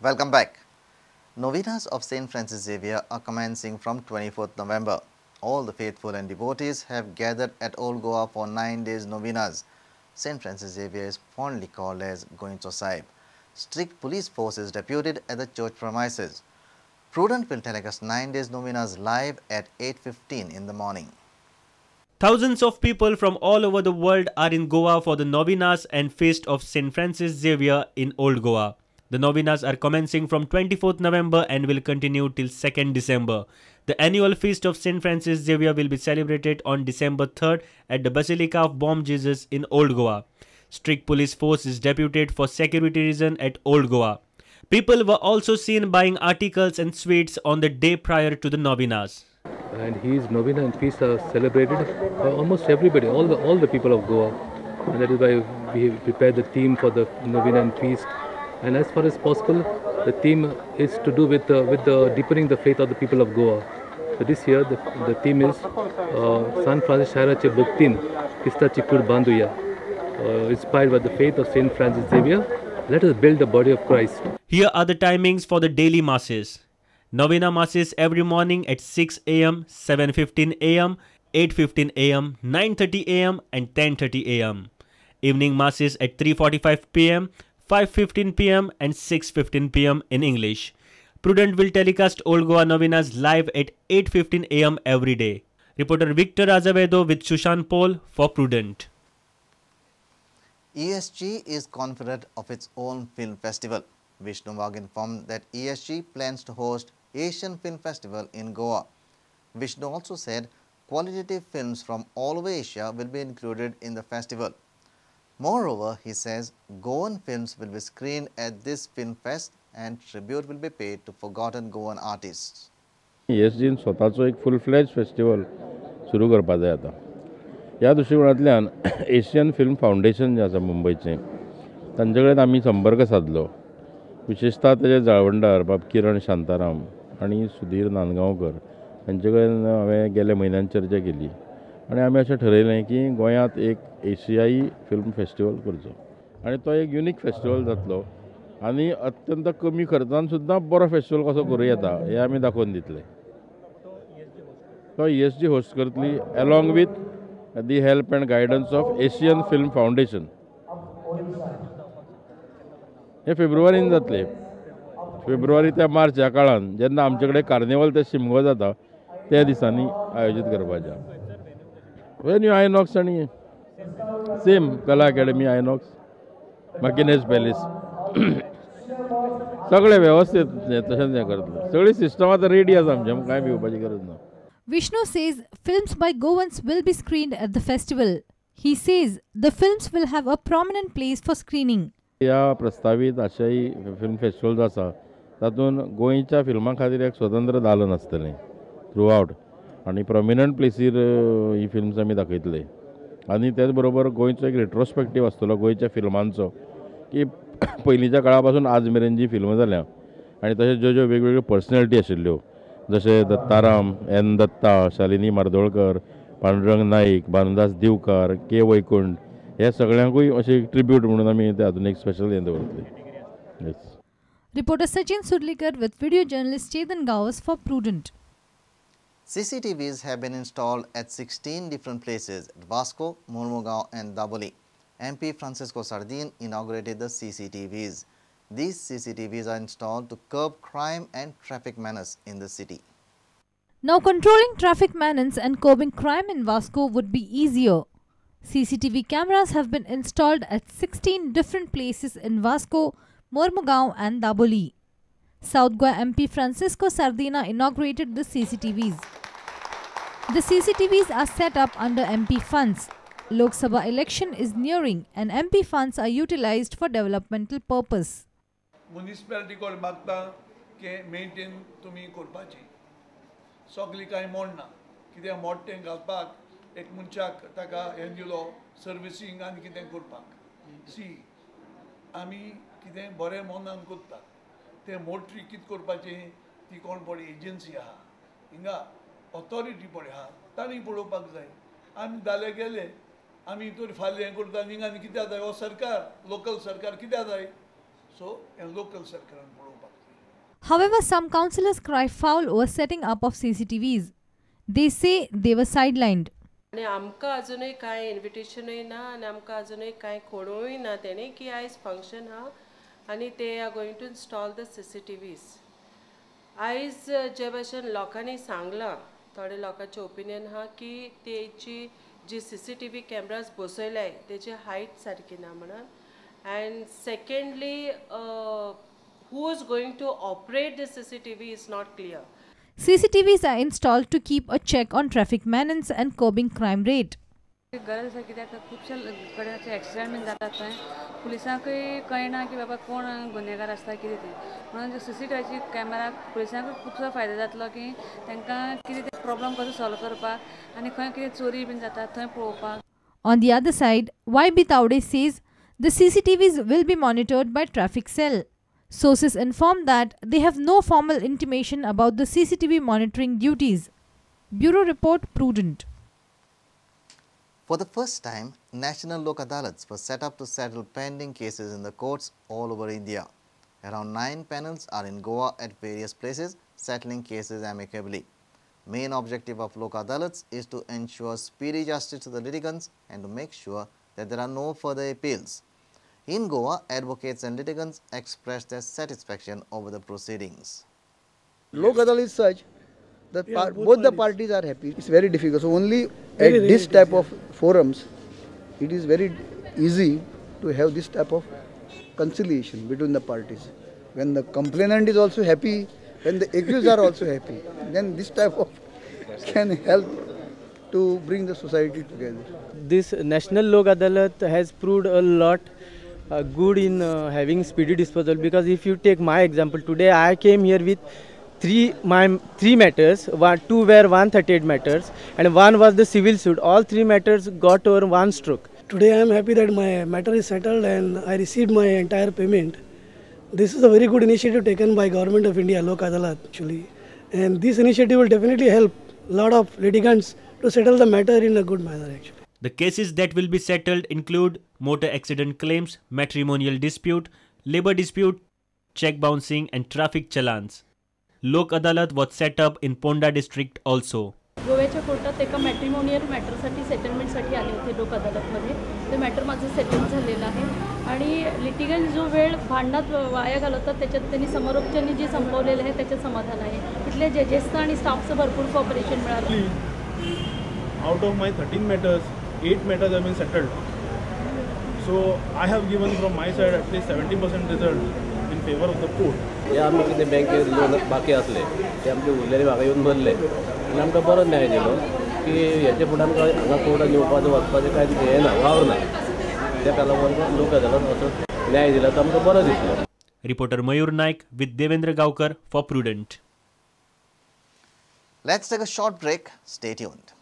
Welcome back. Novenas of St. Francis Xavier are commencing from 24th November. All the faithful and devotees have gathered at Old Goa for 9 days novenas. St. Francis Xavier is fondly called as Goincho Sahib. Strict police force is deputed at the church premises. Prudent will telecast 9 days novenas live at 8:15 in the morning. Thousands of people from all over the world are in Goa for the Novenas and Feast of St. Francis Xavier in Old Goa. The Novenas are commencing from 24th November and will continue till 2nd December. The annual Feast of St. Francis Xavier will be celebrated on December 3rd at the Basilica of Bom Jesus in Old Goa. Strict police force is deputed for security reasons at Old Goa. People were also seen buying articles and sweets on the day prior to the Novenas. And his novena and feast are celebrated by almost everybody, all the people of Goa, and that is why we prepared the theme for the novena and feast. And as far as possible, the theme is to do with the deepening the faith of the people of Goa. So this year the theme is San Francis Shaharache Bhuktin Kista Chikur Banduya, inspired by the faith of Saint Francis Xavier. Let us build the body of Christ. Here are the timings for the daily masses. Novena masses every morning at 6 a.m., 7:15 a.m., 8:15 a.m., 9:30 a.m. and 10:30 a.m. Evening masses at 3:45 p.m., 5:15 p.m. and 6:15 p.m. in English. Prudent will telecast Old Goa Novenas live at 8:15 a.m. every day. Reporter Victor Azevedo with Shushan Paul for Prudent. ESG is confident of its own film festival. Vishnu Wagh informed that ESG plans to host Asian Film Festival in Goa. Vishnu also said qualitative films from all over Asia will be included in the festival. Moreover, he says Goan films will be screened at this film fest and tribute will be paid to forgotten Goan artists. ESGन स्वताचो एक full fledge festival सुरू करपा जाय आता. ह्या दृश्टिकोनांतल्यान Asian Film foundation जे आसा मुंबयचें तांचे कडेन आमी संपर्क साधलो. विशेषतः तेजे जाळवंडार बाब किरण शांताराम आनी सुधीर नांदगांवकर हांचे कडेन हांवें गेल्या म्हयन्यान चर्चा केली आनी आमी अशें ठरयलें की गोंयांत एक एशियाई फिल्म फेस्टिवल करचो आनी तो एक युनीक फेस्टिवल जातलो आनी अत्यंत कमी खर्चान सुद्दां बरो फेस्टिवल कसो करूं येता हें आमी दाखोवन दितले. तो ESG होस्ट करतली along with the help and guidance of Asian Film Foundation. हे फेब्रुवारीन जातले. फेब्रुवारी ते मार्च ह्या काळान जेन्ना आमचे कडेन कार्निवल ते शिमगो जाता त्या दिसांनी आयोजीत करपाचें. वेन्यू आयनॉक्स आनी सेम कला अकॅडमी आयनॉक्स मॅकिनेज पॅलेस सगळे वेवस्थीत तशेंच हें करतले. सगळी सिस्टम आतां रेडी आसा आमचें, कांय भिवपाची गरज ना. Vishnu says films by Goans will be screened at the festival. He says the films will have a prominent place for screening. ह्या प्रस्तावित आशियाई फिल्म फेस्टिवल जो आसा तातूंत गोंयच्या फिल्मां खातीर एक स्वतंत्र दालन आसतलें थ्रू आवट आनी प्रॉमिनंट प्लेसीर ही फिल्म्स आमी दाखयतले. आनी तेच बरोबर गोंयचो एक रेट्रोस्पेक्टीव आसतलो गोंयच्या फिल्मांचो की पयलींच्या काळा पासून आज मेरेन जी फिल्मां जाल्या आनी तशेंच ज्यो ज्यो वेगवेगळ्यो पर्सनॅलिटी आशिल्ल्यो जशे दत्ताराम एन दत्ता, शालिनी मार्दोळकर, पांडुरंग नाईक, भानुदास दिवकार, के वैकुंठ हे सगळ्यांकूय अशी ट्रिब्यूट म्हणून आमी ते हातून एक स्पेशल हें दवरतले. Reporter Sachin Surlikar with video journalist Chetan Gawas for Prudent. CCTVs have been installed at 16 different places at Vasco, Mormugao and Daboli. MP Francisco Sardin inaugurated the CCTVs. These CCTVs are installed to curb crime and traffic menace in the city. Now controlling traffic menace and curbing crime in Vasco would be easier. CCTV cameras have been installed at 16 different places in Vasco, Mormugao and Daboli. South Goa MP Francisco Sardina inaugurated the CCTVs. The CCTVs are set up under MP funds. Lok Sabha election is nearing and MP funds are utilized for developmental purpose. Municipality कोण मागता की maintain तुम्ही करपाची सगळी कांय Moderna कित्याक मोडटें घालपाक एक मनशाक ताका हें दिलो सर्विसींग आनी कितें करपाक सी आमी कितें बरें मनान करता तें मोटरी कितें करपाचें ती कोण पळय एजन्सी आहा हिंगा ऑथॉरिटी पळय आहा तांणी पळोवपाक जाय. आमी जाले गेले आमी तर फाल्यां हें करता हिंगा आनी कित्याक जाय हो सरकार लोकल सरकार कित्याक जाय सो हें लोकल सरकारान पळोवपाक जाय. However, some councillors cry foul over setting up of CCTVs. They say they were sidelined. आणि आमकां अजुनूय कांय इन्विटेशनूय ना आनी आमकां अजुनूय कांय कळोवूय ना तेणी की आयज फंक्शन हा आनी ते are going to install the CCTVs. आयज जे भाशेन लोकांनी सांगलां थोडे लोकांचें ओपिनियन हा की तेची जी CCTV कॅमेराज बसयलाय तेची हायट सारकी ना म्हणून. And secondly who is going to operate the CCTV is not clear. CCTVs are installed to keep a check on traffic menace and curbing crime rate. गरज आसा कित्याक खुबशे कडेन एक्सिडेंट बीन जातात थंय पुलिसांकूय कळना की बाबा कोण गुन्हेगार आसता कितें तें म्हणून CCTVची कॅमेरा पुलिसांकूय खुबसो फायदो जातलो की तांकां कितें तें प्रॉब्लम कसो सॉल्व करपाक आनी खंय कितें चोरी बीन जाता थंय पळोवपाक. On the other side, YB Taude says the CCTVs will be monitored by traffic cell. Sources inform that they have no formal intimation about the CCTV monitoring duties. Bureau Report, Prudent. For the first time, National Lok Adalats were set up to settle pending cases in the courts all over India. Around 9 panels are in Goa at various places, settling cases amicably. Main objective of Lok Adalats is to ensure speedy justice to the litigants and to make sure that there are no further appeals. In Goa, advocates and litigants expressed their satisfaction over the proceedings. Lok Adalat is such that both the parties are happy. It's very difficult. So only at this type of forums, it is very easy to have this type of conciliation between the parties. When the complainant is also happy, when the accused are also happy, then this type of can help to bring the society together. This National Lok Adalat has proved a lot good in having speedy disposal, because if you take my example, today I came here with three matters. Two were 138 matters and one was the civil suit. All 3 matters got over one stroke. Today I am happy that my matter is settled and I received my entire payment. This is a very good initiative taken by Government of India, Lok Adalat actually, and this initiative will definitely help a lot of litigants to settle the matter in a good manner actually. The cases that will be settled include motor accident claims, matrimonial dispute, labor dispute, check bouncing and traffic challans. Lok Adalat was set up in Ponda district also. गोव्याच्या कोर्टात एका matrimonial मॅटरसाठी सेटलमेंटसाठी आले होते लोक अदालतमध्ये. ते matter माझं settle झालेलं आहे आणि लिटिगंट जो वेळ भांडणात वाया घालवतात त्याच्यात त्यांनी समोरोपचारांनी जे संपवलेलं आहे त्याच्यात समाधान आहे. इथल्या जजेसचं आणि स्टाफचं भरपूर कॉपरेशन मिळालं. Out of my 13 matters, 8 matters have been settled. So I have given from my side at least 70% result in favor of the court. या आम्ही कितें बँकेत लोन बाकी असले ते आमचे उरलेले म्हाका येवन भरले आनी आमकां बरो न्याय दिलो की हेचे फुडें आमकां हांगा कोर्टान येवपाचें वचपाचें कांय हें ना, वावर ना. तेका लागून लोक अदालत असो न्याय दिला तो आमकां बरो दिसलो. Reporter Mayur Naik with Devendra Gaukar for Prudent. Let's take a short break. Stay tuned.